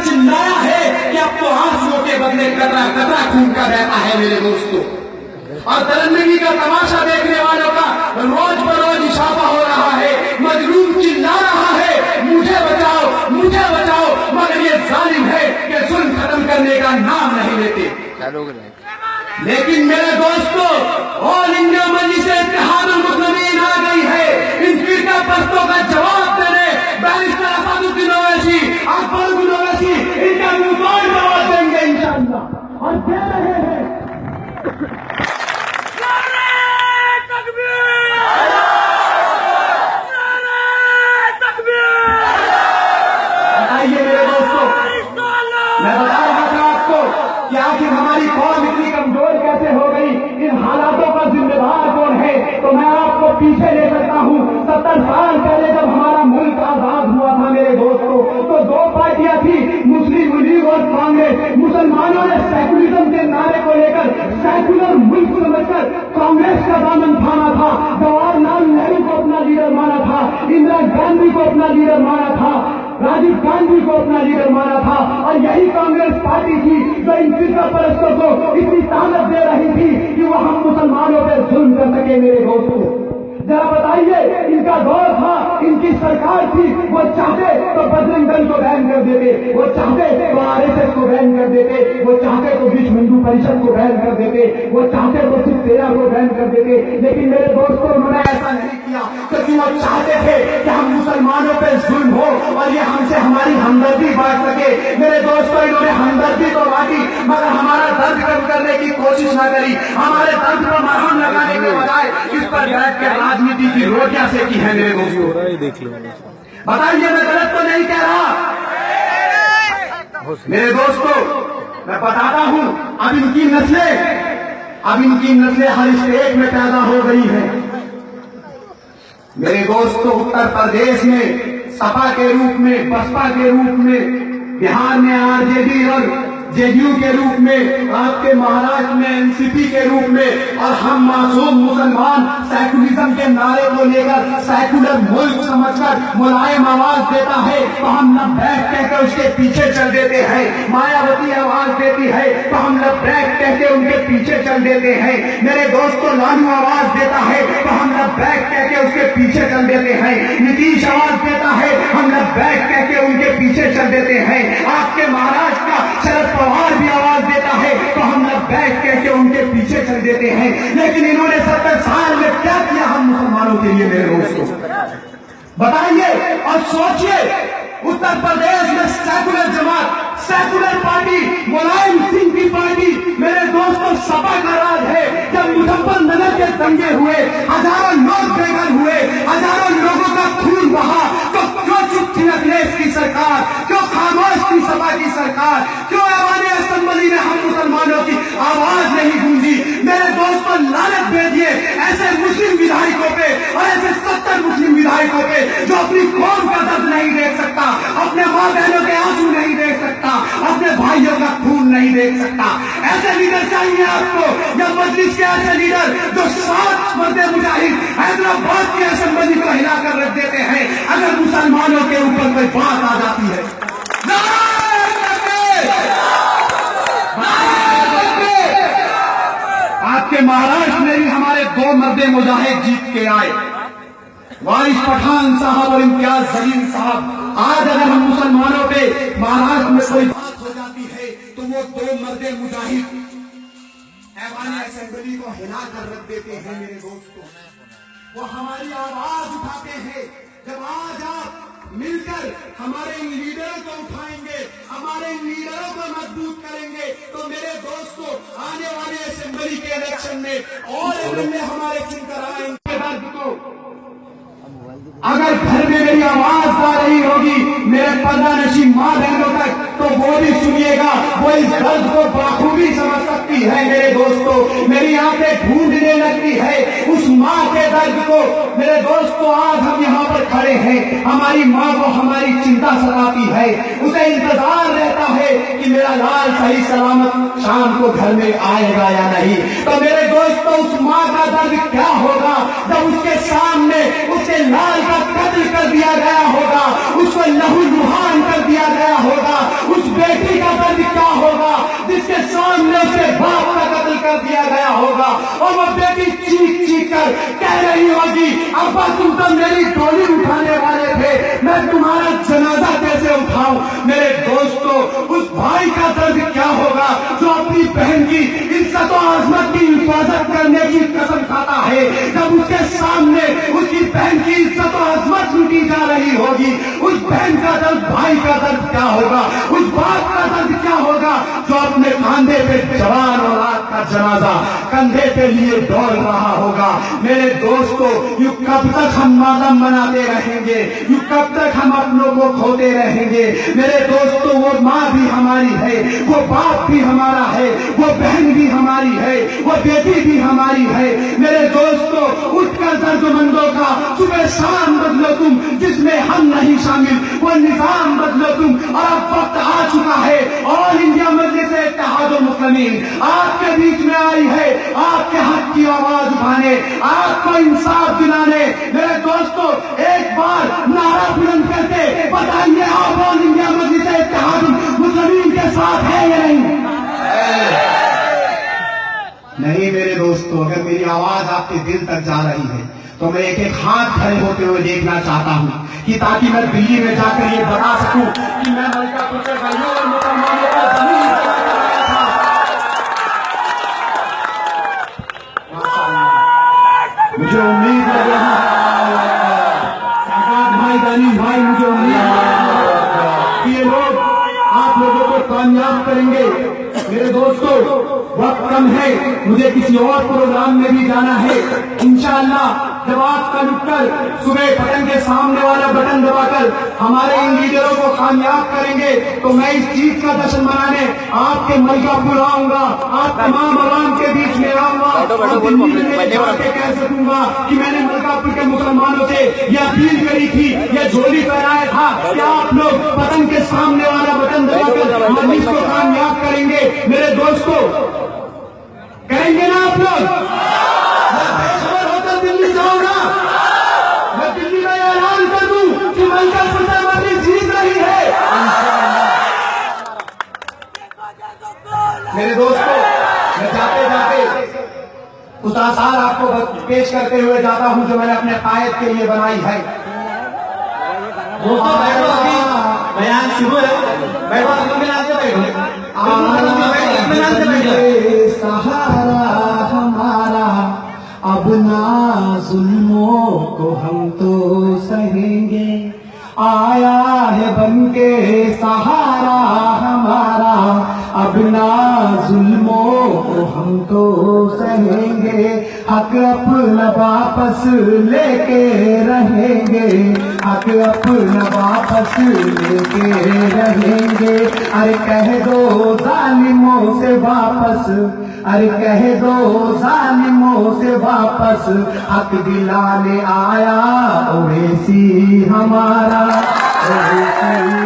चिल्लाया है कि अब तो आंसुओं के बदले कतरा कतरा खून का बहता है मेरे दोस्तों। और दरंदगी का तमाशा देखने वालों का रोज बरोज इशाफा हो रहा है। मजलूम चिल्ला रहा है मुझे बचाओ, मगर ये जालिम है कि जुल्म खत्म करने का नाम नहीं लेते। लेकिन मेरे दोस्तों, ऑल इंडिया मजलिस-ए-इत्तेहादुल मुस्लिमीन आ गई है इन फिरका परस्तों का जवाब देने। बैरिस्टर असदुद्दीन ओवैसी, अकबर ओवैसी इनका मुंहतोड़ जवाब देंगे इंशाअल्लाह, और दे रहे हैं। बताइए मेरे दोस्तों, मैं बता रहा था आपको कि आखिर हमारी कौम इतनी कमजोर कैसे हो गई, इन हालातों का जिम्मेदार कौन है। तो मैं आपको पीछे ले सकता हूँ। 70 साल पहले जब हमारा मुल्क आजाद हुआ था मेरे दोस्तों, तो दो पार्टियां थी, मुस्लिम लीग और कांग्रेस। मुसलमानों ने सेकुलरिज्म के नारे को लेकर सेकुलर मुल्क समझकर कांग्रेस का दामन थामा था। जवाहरलाल नेहरू को अपना लीडर माना था, इंदिरा गांधी को अपना लीडर माना था, राजीव गांधी को अपना लीडर माना था। और यही कांग्रेस पार्टी थी जो इन फिरका परस्तों को इतनी ताकत दे रही थी कि वो हम मुसलमानों पर जुल्म कर सके मेरे दोस्तों। जरा बताइए, इनका दौर था, इनकी सरकार थी, वो चाहते तो बजरंग दल को बैन कर देते, वो चाहते तो आरएसएस को बैन कर देते, वो चाहते तो विश्व हिंदू परिषद को बैन कर देते, वो चाहते तो सिर्फ तेरह को बैन कर देते। लेकिन मेरे दोस्तों, उन्होंने ऐसा नहीं किया क्योंकि वो चाहते थे कि हम मुसलमानों पर जुल्म हो और ये हमसे हमारी हमदर्दी बांट सके। मेरे दोस्तों, इन्होंने हमदर्दी तो बांटी मगर हमारा दर्द कम करने की कोशिश न करी। हमारे दर्द पर मरहम लगाने के बजाय इस पर बैठ कर राजनीति की रोटियां सेकी है मेरे दोस्तों। देख लो, बताइए मैं गलत तो नहीं कह रहा मेरे दोस्तों। मैं बताता हूं, अब इनकी नस्लें हर स्टेट में पैदा हो गई हैं मेरे दोस्तों। उत्तर प्रदेश में सपा के रूप में, बसपा के रूप में, बिहार में आरजेडी और जेडीयू के रूप में, आपके महाराष्ट्र में एनसीपी के रूप में, और हम मासूम मुसलमान सेकुलरिज्म के नारे को लेकर सेकुलर मुल्क समझकर मुलायम आवाज देता है तो हम लब्बैक कहकर उसके पीछे चल देते हैं। मायावती आवाज देती है तो हम लब्बैक कहकर उनके पीछे चल देते हैं। मेरे दोस्तों, लालू आवाज देता है तो हम लब्बैक कहकर उसके पीछे चल देते हैं। नीतीश आवाज देता है, हम लब्बैक कहकर उनके पीछे चल देते हैं। आपके महाराष्ट्र का शरद पवार भी आवाज देता है तो हम लब्बैक कहकर उनके पीछे चल देते हैं। लेकिन इन्होंने 70 साल में क्या किया हम मुसलमानों के लिए मेरे दोस्तों, बताइए और सोचिए। उत्तर प्रदेश में सेकुलर जमात, सेकुलर पार्टी, मुलायम सिंह की पार्टी मेरे दोस्तों सपा का राज है। जब मुजफ्फरनगर के दंगे हुए, हजारों लोग बेघर हुए, हजारों लोगों का खून बहा, तो क्यों चुप थी अखिलेश की सरकार, क्यों खामोश थी सपा की सरकार, क्यों ऐवाने असेंबली में हम मुसलमानों की आवाज नहीं गूंजी। मेरे दोस्तों, लानत भेजिए ऐसे मुस्लिम विधायकों पे और ऐसे 70 मुस्लिम विधायकों पे जो अपनी कौम का दर्द नहीं देख सकता, अपने माँ बहनों के आंसू नहीं देख सकता, अपने भाइयों का खून नहीं देख सकता। ऐसे लीडर चाहिए आपको, या मजलिस के ऐसे लीडर जो 7 मर्दे मुजाहिद हैदराबाद की असेंबली को हिलाकर रख देते हैं अगर मुसलमानों के ऊपर कोई बात आ जाती है। आपके महाराष्ट्र में भी हमारे 2 मर्दे मुजाहिद जीत के आए, वारिस पठान साहब और इम्तियाज जलील साहब। आज अगर हम मुसलमानों पे महाराष्ट्र में कोई बात हो जाती है तो वो 2 मर्दे मुजाहिद ऐवाने असेंबली को हिला कर रख देते हैं मेरे दोस्तों। वो हमारी आवाज उठाते हैं। जब आज आप मिलकर हमारे इन लीडरों को उठाएंगे, हमारे इन लीडरों को मजबूत करेंगे, तो मेरे दोस्तों आने वाले असेंबली के इलेक्शन में और एमएलए हमारे चुनकर आएंगे। दर्द को अगर घर में मेरी आवाज आ रही होगी मेरे पर्दानशी माँ बहनों तक, तो वो भी सुनिएगा, वो इस दर्द को बाखूबी समझ सकती है मेरे दोस्तों। मेरी आंखें ढूंढने लगती है उस माँ के दर्द को। मेरे दोस्तों, आज हम यहाँ पर खड़े हैं, हमारी माँ को हमारी चिंता सताती है, उसे इंतजार रहता है कि मेरा लाल सही सलामत शाम को घर में आएगा या नहीं। तो मेरे दोस्तों, उस माँ का दर्द क्या होगा जब उसके सामने उसके लाल का कत्ल कर दिया गया होगा, उसको लहू लुहान कर दिया गया होगा, उस उसके सामने उसके बाप का कत्ल कर दिया गया होगा और वो बेटी चीख चीख कर कह रही होगी, अब्बा तुम तो मेरी डोली उठाने वाले थे, मैं तुम्हारा जनाजा कैसे उठाऊं। मेरे दोस्तों, उस भाई का दर्द क्या होगा जो अपनी बहन की इज्जत और आजमत की हिफाजत करने की कसम खाता है, जब उसके सामने उसकी बहन की इज्जत और आजमत लूटी जा रही होगी। उस बहन का दर्द, भाई का दर्द क्या होगा, उस बाप का दर्द क्या होगा जो अपने कंधे पे जवान औलाद का जनाजा कंधे पे लिए दौड़ रहा होगा। मेरे दोस्तों, यू कब तक हम मातम मनाते रहेंगे, यू कब तक हम अपनों को खोते रहेंगे। मेरे दोस्तों, वो माँ भी हमारी है, वो बाप भी हमारा है, वो बहन भी हमारी है, वो बेटी भी हमारी है। मेरे दोस्तों, उठकर दर्दमंदों का सुबह शाम बदलो तुम, जिसमें हम नहीं शामिल वो निजाम बदलो तुम। और अब वक्त आ चुका है, ऑल इंडिया मजलिस इत्तेहादुल मुस्लिमीन आपके बीच में आई है, आपके हक की आवाज उठाने, आपको इंसाफ दिलाने। मेरे दोस्तों, एक बार नारा बुलंद करके बताइए, आप ऑल इंडिया मजलिस इत्तेहादुल मुस्लिमीन के साथ है या नहीं? नहीं मेरे दोस्तों, अगर मेरी आवाज आपके दिल तक जा रही है तो मैं एक एक हाथ खड़े होते हुए देखना चाहता हूं, कि ताकि मैं दिल्ली में जाकर ये बता सकूं कि मैं मलकापुर के भाइयों और मुसलमानों का जमीन मुझे उम्मीद है भाई दानी भाई, मुझे उम्मीद है कि ये लोग आप लोगों को कामयाब करेंगे। मेरे दोस्तों, वक्त कम है, मुझे किसी और प्रोग्राम में भी जाना है। इंशाअल्लाह जब आप कल उठकर सुबह बटन के सामने वाला बटन दबाकर हमारे इन लीडरों को कामयाब करेंगे तो मैं इस चीज का जश्न मनाने आपके मलकापुर आऊंगा, आप तमाम आवाम के बीच में आऊंगा और दिल्ली में जाके कह सकूंगा कि मैंने मलकापुर के मुसलमानों से यह अपील करी थी, यह झोली फहराया था कि आप लोग बटन के सामने वाला बटन दबाकर मजलिस को कामयाब करेंगे। मेरे दोस्तों, करेंगे ना आप लोग? बेखबर होकर दिल्ली जाऊंगा, मैं दिल्ली में ऐलान कर दूं कि मलकापुर से मजलिस जीत रही है। मेरे दोस्तों, मैं जाते जाते उस आसार आपको पेश करते हुए जाता हूं जो मैंने अपने कायद के लिए बनाई है। दोस्तों, बयान शुरू है, बैठो सहारा हमारा, अब ना जुल्मों को हम तो सहेंगे, आया है बनके सहारा हमारा, अब ना जुल्मों को हम तो सहेंगे, हक अपना वापस लेके रहेंगे, हक अपना वापस लेके रहेंगे। अरे कह दो जालिमों से वापस, अरे कह दो जालिमों से वापस, हक दिलाने आया ओवैसी हमारा, ओवैसी